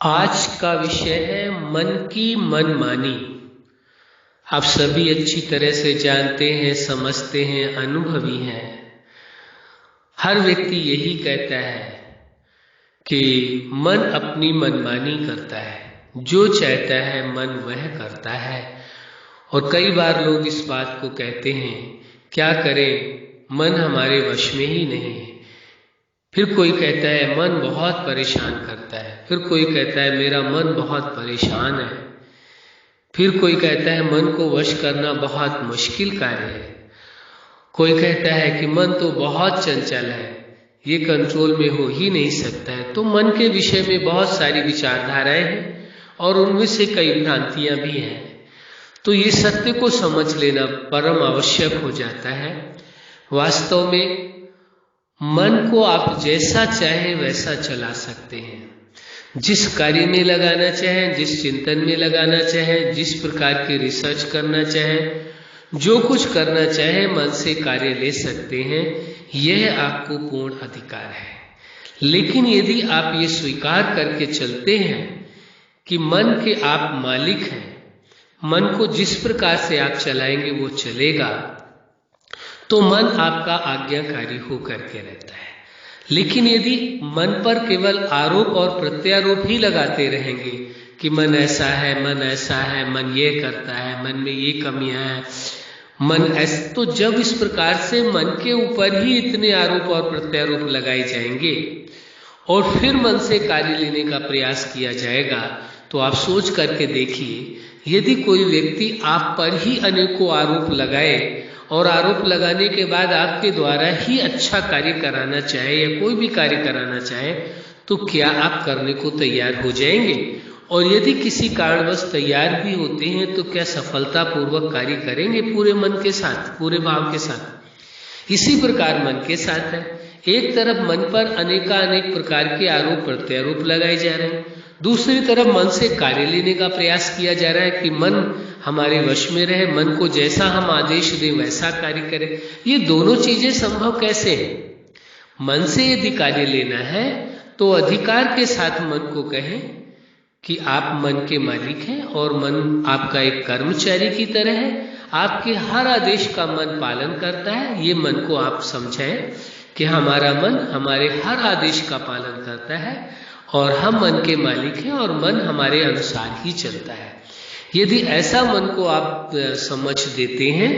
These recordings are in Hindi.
आज का विषय है मन की मनमानी। आप सभी अच्छी तरह से जानते हैं, समझते हैं, अनुभवी हैं। हर व्यक्ति यही कहता है कि मन अपनी मनमानी करता है, जो चाहता है मन वह करता है। और कई बार लोग इस बात को कहते हैं, क्या करें, मन हमारे वश में ही नहीं है। फिर कोई कहता है मन बहुत परेशान करता है, फिर कोई कहता है मेरा मन बहुत परेशान है, फिर कोई कहता है मन को वश करना बहुत मुश्किल कार्य है। कोई कहता है कि मन तो बहुत चंचल है, ये कंट्रोल में हो ही नहीं सकता है। तो मन के विषय में बहुत सारी विचारधाराएं हैं और उनमें से कई भ्रांतियां भी हैं। तो ये सत्य को समझ लेना परम आवश्यक हो जाता है। वास्तव में मन को आप जैसा चाहे वैसा चला सकते हैं। जिस कार्य में लगाना चाहें, जिस चिंतन में लगाना चाहें, जिस प्रकार की रिसर्च करना चाहें, जो कुछ करना चाहें मन से कार्य ले सकते हैं। यह आपको पूर्ण अधिकार है। लेकिन यदि आप ये स्वीकार करके चलते हैं कि मन के आप मालिक हैं, मन को जिस प्रकार से आप चलाएंगे वो चलेगा, तो मन आपका आज्ञाकारी होकर के रहता है। लेकिन यदि मन पर केवल आरोप और प्रत्यारोप ही लगाते रहेंगे कि मन ऐसा है, मन ऐसा है, मन ये करता है, मन में ये कमियां हैं, मन ऐसा, तो जब इस प्रकार से मन के ऊपर ही इतने आरोप और प्रत्यारोप लगाए जाएंगे और फिर मन से कार्य लेने का प्रयास किया जाएगा, तो आप सोच करके देखिए, यदि कोई व्यक्ति आप पर ही अनेकों आरोप लगाए और आरोप लगाने के बाद आपके द्वारा ही अच्छा कार्य कराना चाहे या कोई भी कार्य कराना चाहे, तो क्या आप करने को तैयार हो जाएंगे? और यदि किसी कारणवश तैयार भी होते हैं तो क्या सफलतापूर्वक कार्य करेंगे पूरे मन के साथ, पूरे भाव के साथ? इसी प्रकार मन के साथ है। एक तरफ मन पर अनेक प्रकार के आरोप प्रत्यारोप लगाए जा रहे हैं, दूसरी तरफ मन से कार्य लेने का प्रयास किया जा रहा है कि मन हमारे वश में रहे, मन को जैसा हम आदेश दें वैसा कार्य करें। ये दोनों चीजें संभव कैसे हैं? मन से यदि कार्य लेना है तो अधिकार के साथ मन को कहें कि आप मन के मालिक हैं और मन आपका एक कर्मचारी की तरह है, आपके हर आदेश का मन पालन करता है। ये मन को आप समझाएं कि हमारा मन हमारे हर आदेश का पालन करता है और हम मन के मालिक हैं और मन हमारे अनुसार ही चलता है। यदि ऐसा मन को आप समझ देते हैं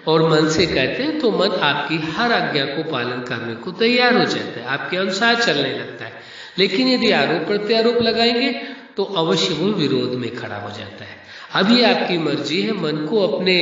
और मन से कहते हैं, तो मन आपकी हर आज्ञा को पालन करने को तैयार हो जाता है, आपके अनुसार चलने लगता है। लेकिन यदि आरोप प्रत्यारोप लगाएंगे तो अवश्य वो विरोध में खड़ा हो जाता है। अब ये आपकी मर्जी है, मन को अपने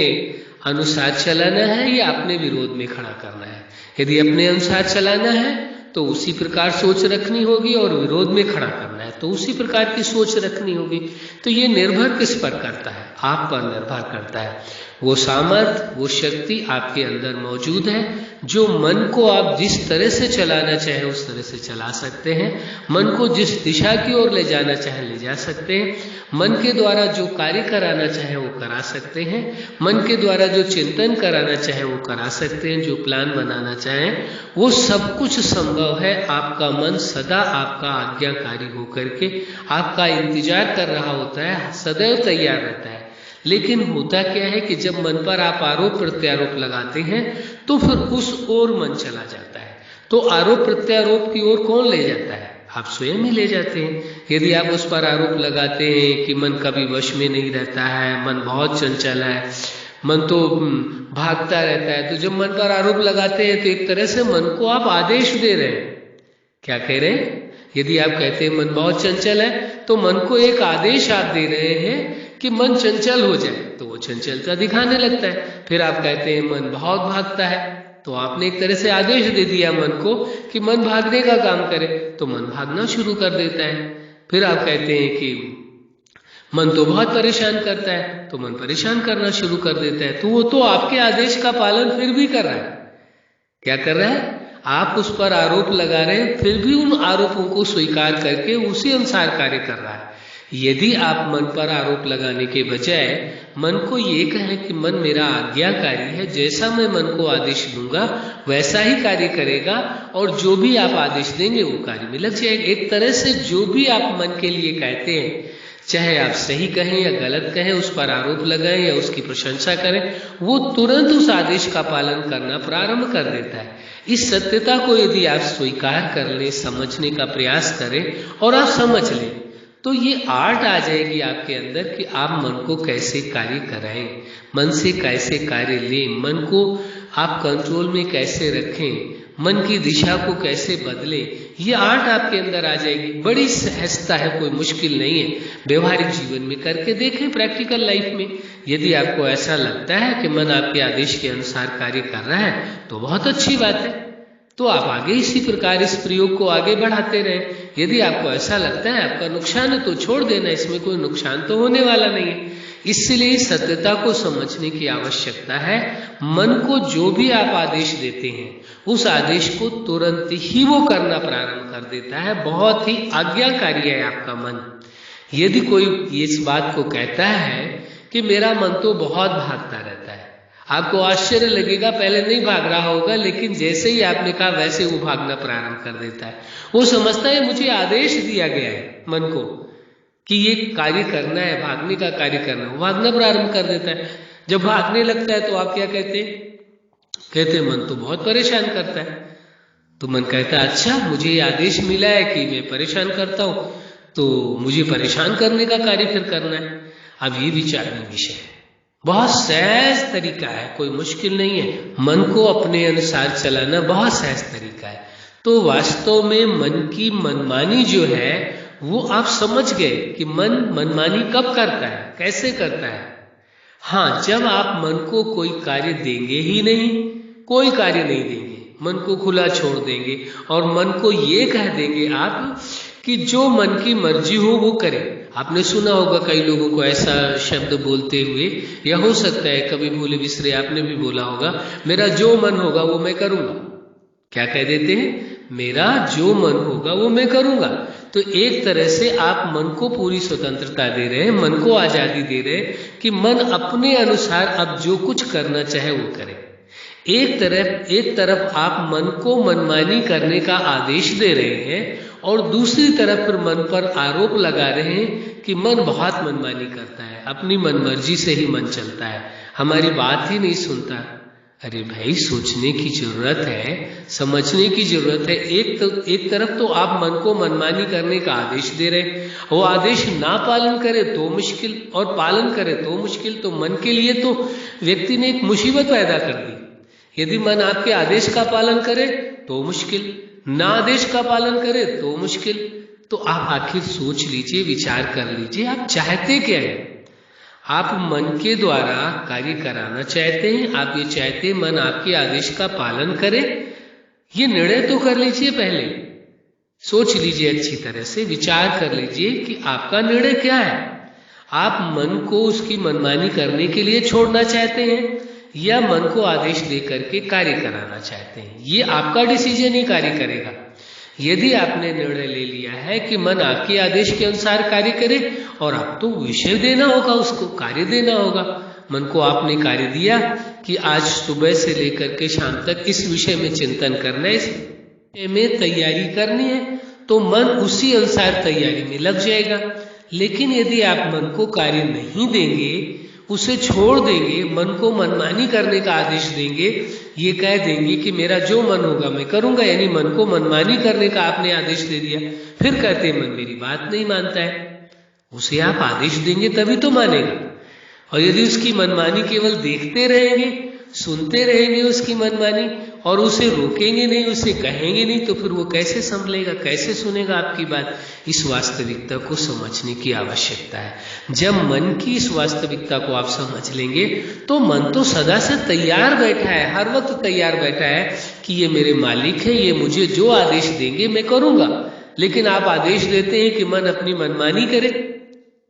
अनुसार चलाना है या अपने विरोध में खड़ा करना है। यदि अपने अनुसार चलाना है तो उसी प्रकार सोच रखनी होगी और विरोध में खड़ा करना है तो उसी प्रकार की सोच रखनी होगी। तो ये निर्भर किस पर करता है? आप पर निर्भर करता है। वो सामर्थ्य, वो शक्ति आपके अंदर मौजूद है, जो मन को आप जिस तरह से चलाना चाहे उस तरह से चला सकते हैं। मन को जिस दिशा की ओर ले जाना चाहे ले जा सकते हैं। मन के द्वारा जो कार्य कराना चाहे वो करा सकते हैं। मन के द्वारा जो चिंतन कराना चाहे वो करा सकते हैं। जो प्लान बनाना चाहें वो सब कुछ संभव है। आपका मन सदा आपका आज्ञाकारी होकर के आपका इंतजार कर रहा होता है, सदैव तैयार रहता है। लेकिन होता क्या है कि जब मन पर आप आरोप प्रत्यारोप लगाते हैं तो फिर उस ओर मन चला जाता है। तो आरोप प्रत्यारोप की ओर कौन ले जाता है? आप स्वयं ही ले जाते हैं। यदि आप उस पर आरोप लगाते हैं कि मन कभी वश में नहीं रहता है, मन बहुत चंचल है, मन तो भागता रहता है, तो जब मन पर आरोप लगाते हैं तो एक तरह से मन को आप आदेश दे रहे हैं। क्या कह रहे हैं? यदि आप कहते हैं मन बहुत चंचल है तो मन को एक आदेश आप दे रहे हैं कि मन चंचल हो जाए, तो वो चंचलता दिखाने लगता है। फिर आप कहते हैं मन बहुत भागता है, तो आपने एक तरह से आदेश दे दिया मन को कि मन भागने का काम करे, तो मन भागना शुरू कर देता है। फिर आप कहते हैं कि मन तो बहुत परेशान करता है, तो मन परेशान करना शुरू कर देता है। तो वो तो आपके आदेश का पालन फिर भी कर रहा है। क्या कर रहा है? आप उस पर आरोप लगा रहे हैं, फिर भी उन आरोपों को स्वीकार करके उसी अनुसार कार्य कर रहा है। यदि आप मन पर आरोप लगाने के बजाय मन को ये कहें कि मन मेरा आज्ञाकारी है, जैसा मैं मन को आदेश दूंगा वैसा ही कार्य करेगा, और जो भी आप आदेश देंगे वो कार्य में लग जाएगा। एक तरह से जो भी आप मन के लिए कहते हैं, चाहे आप सही कहें या गलत कहें, उस पर आरोप लगाएं या उसकी प्रशंसा करें, वो तुरंत उस आदेश का पालन करना प्रारंभ कर देता है। इस सत्यता को यदि आप स्वीकार कर लें, समझने का प्रयास करें और आप समझ लें, तो ये आर्ट आ जाएगी आपके अंदर कि आप मन को कैसे कार्य कराएं, मन से कैसे कार्य लें, मन को आप कंट्रोल में कैसे रखें, मन की दिशा को कैसे बदलें। ये आर्ट आपके अंदर आ जाएगी। बड़ी सहजता है, कोई मुश्किल नहीं है। व्यवहारिक जीवन में करके देखें, प्रैक्टिकल लाइफ में। यदि आपको ऐसा लगता है कि मन आपके आदेश के अनुसार कार्य कर रहा है तो बहुत अच्छी बात है, तो आप आगे इसी प्रकार इस प्रयोग को आगे बढ़ाते रहें। यदि आपको ऐसा लगता है आपका नुकसान है तो छोड़ देना, इसमें कोई नुकसान तो होने वाला नहीं है। इसलिए सत्यता को समझने की आवश्यकता है। मन को जो भी आप आदेश देते हैं उस आदेश को तुरंत ही वो करना प्रारंभ कर देता है। बहुत ही आज्ञाकारी है आपका मन। यदि कोई इस बात को कहता है कि मेरा मन तो बहुत भागता रहता है, आपको आश्चर्य लगेगा, पहले नहीं भाग रहा होगा, लेकिन जैसे ही आपने कहा वैसे वो भागना प्रारंभ कर देता है। वो समझता है मुझे आदेश दिया गया है मन को कि ये कार्य करना है, भागने का कार्य करना है, वो भागना प्रारंभ कर देता है। जब भागने लगता है तो आप क्या कहते हैं? कहते मन तो बहुत परेशान करता है। तो मन कहता है अच्छा, मुझे ये आदेश मिला है कि मैं परेशान करता हूं, तो मुझे परेशान करने का कार्य फिर करना है। अब ये विचारने विषय है, बहुत सहज तरीका है, कोई मुश्किल नहीं है। मन को अपने अनुसार चलाना बहुत सहज तरीका है। तो वास्तव में मन की मनमानी जो है वो आप समझ गए कि मन मनमानी कब करता है, कैसे करता है। हाँ, जब आप मन को कोई कार्य देंगे ही नहीं, कोई कार्य नहीं देंगे, मन को खुला छोड़ देंगे और मन को ये कह देंगे आप कि जो मन की मर्जी हो वो करे। आपने सुना होगा कई लोगों को ऐसा शब्द बोलते हुए, या हो सकता है कभी भूले बिसरे आपने भी बोला होगा, मेरा जो मन होगा वो मैं करूंगा। क्या कह देते हैं? मेरा जो मन होगा वो मैं करूंगा। तो एक तरह से आप मन को पूरी स्वतंत्रता दे रहे हैं, मन को आजादी दे रहे हैं कि मन अपने अनुसार अब जो कुछ करना चाहे वो करे। एक तरफ आप मन को मनमानी करने का आदेश दे रहे हैं और दूसरी तरफ फिर मन पर आरोप लगा रहे हैं कि मन बहुत मनमानी करता है, अपनी मनमर्जी से ही मन चलता है, हमारी बात ही नहीं सुनता। अरे भाई, सोचने की जरूरत है, समझने की जरूरत है। एक तरफ तो आप मन को मनमानी करने का आदेश दे रहे हैं, वो आदेश ना पालन करे तो मुश्किल और पालन करे तो मुश्किल। तो मन के लिए तो व्यक्ति ने एक मुसीबत पैदा कर दी। यदि मन आपके आदेश का पालन करे तो मुश्किल, ना आदेश का पालन करे तो मुश्किल। तो आप आखिर सोच लीजिए, विचार कर लीजिए, आप चाहते क्या है? आप मन के द्वारा कार्य कराना चाहते हैं, आप ये चाहते हैं मन आपके आदेश का पालन करे? ये निर्णय तो कर लीजिए, पहले सोच लीजिए, अच्छी तरह से विचार कर लीजिए कि आपका निर्णय क्या है। आप मन को उसकी मनमानी करने के लिए छोड़ना चाहते हैं या मन को आदेश दे करके कार्य कराना चाहते हैं? ये आपका डिसीजन ही कार्य करेगा। यदि आपने निर्णय ले लिया है कि मन आपके आदेश के अनुसार कार्य करे, और आप तो विषय देना होगा, उसको कार्य देना होगा। मन को आपने कार्य दिया कि आज सुबह से लेकर के शाम तक इस विषय में चिंतन करना है, इस विषय में तैयारी करनी है, तो मन उसी अनुसार तैयारी में लग जाएगा। लेकिन यदि आप मन को कार्य नहीं देंगे, उसे छोड़ देंगे, मन को मनमानी करने का आदेश देंगे, ये कह देंगे कि मेरा जो मन होगा मैं करूंगा, यानी मन को मनमानी करने का आपने आदेश दे दिया। फिर कहते हैं मन मेरी बात नहीं मानता है। उसे आप आदेश देंगे तभी तो मानेगा, और यदि उसकी मनमानी केवल देखते रहेंगे, सुनते रहेंगे उसकी मनमानी और उसे रोकेंगे नहीं, उसे कहेंगे नहीं, तो फिर वो कैसे संभलेगा, कैसे सुनेगा आपकी बात? इस वास्तविकता को समझने की आवश्यकता है। जब मन की इस वास्तविकता को आप समझ लेंगे तो मन तो सदा से तैयार बैठा है, हर वक्त तैयार बैठा है कि ये मेरे मालिक है, ये मुझे जो आदेश देंगे मैं करूंगा। लेकिन आप आदेश देते हैं कि मन अपनी मनमानी करे।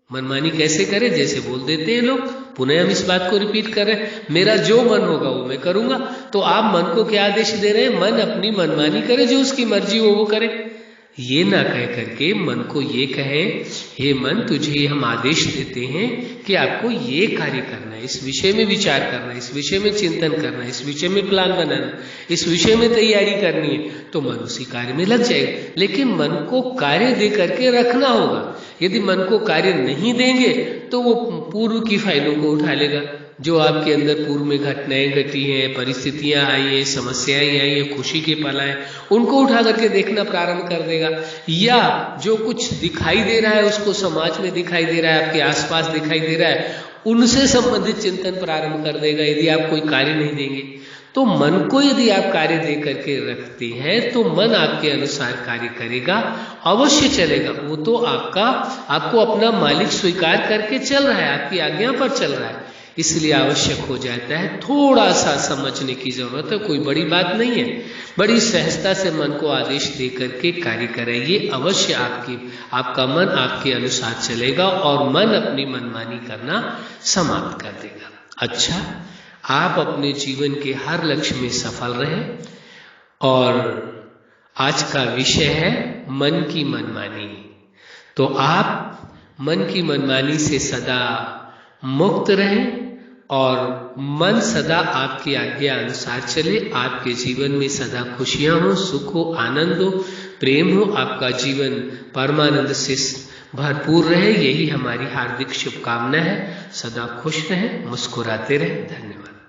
मनमानी कैसे करे? जैसे बोल देते हैं लोग, पुनः हम इस बात को रिपीट कर रहे हैं, मेरा जो मन होगा वो मैं करूंगा। तो आप मन को क्या आदेश दे रहे हैं? मन अपनी मनमानी करे, जो उसकी मर्जी हो वो करे। ये ना कह करके मन को ये कहें, हे मन तुझे हम आदेश देते हैं कि आपको ये कार्य करना है, इस विषय में विचार करना है, इस विषय में चिंतन करना है, इस विषय में प्लान बनाना, इस विषय में तैयारी करनी है, तो मन उसी कार्य में लग जाएगा। लेकिन मन को कार्य दे करके रखना होगा। यदि मन को कार्य नहीं देंगे तो वो पूर्व की फाइलों को उठा लेगा, जो आपके अंदर पूर्व में घटनाएं घटी हैं, परिस्थितियां आई हैं, समस्याएं आई हैं, खुशी के पल आए, उनको उठा करके देखना प्रारंभ कर देगा। या जो कुछ दिखाई दे रहा है, उसको समाज में दिखाई दे रहा है, आपके आसपास दिखाई दे रहा है, उनसे संबंधित चिंतन प्रारंभ कर देगा। यदि आप कोई कार्य नहीं देंगे तो मन को यदि आप कार्य दे करके रखते हैं तो मन आपके अनुसार कार्य करेगा, अवश्य चलेगा। वो तो आपको अपना मालिक स्वीकार करके चल रहा है, आपकी आज्ञा पर चल रहा है। इसलिए आवश्यक हो जाता है थोड़ा सा समझने की जरूरत है, कोई बड़ी बात नहीं है। बड़ी सहजता से मन को आदेश दे करके कार्य कराइए, अवश्य आपका मन आपके अनुसार चलेगा और मन अपनी मनमानी करना समाप्त कर देगा। अच्छा, आप अपने जीवन के हर लक्ष्य में सफल रहें। और आज का विषय है मन की मनमानी। तो आप मन की मनमानी से सदा मुक्त रहें और मन सदा आपकी आज्ञा अनुसार चले। आपके जीवन में सदा खुशियां हो, सुख हो, आनंद हो, प्रेम हो, आपका जीवन परमानंद से भरपूर रहे, यही हमारी हार्दिक शुभकामना है। सदा खुश रहें, मुस्कुराते रहें। धन्यवाद।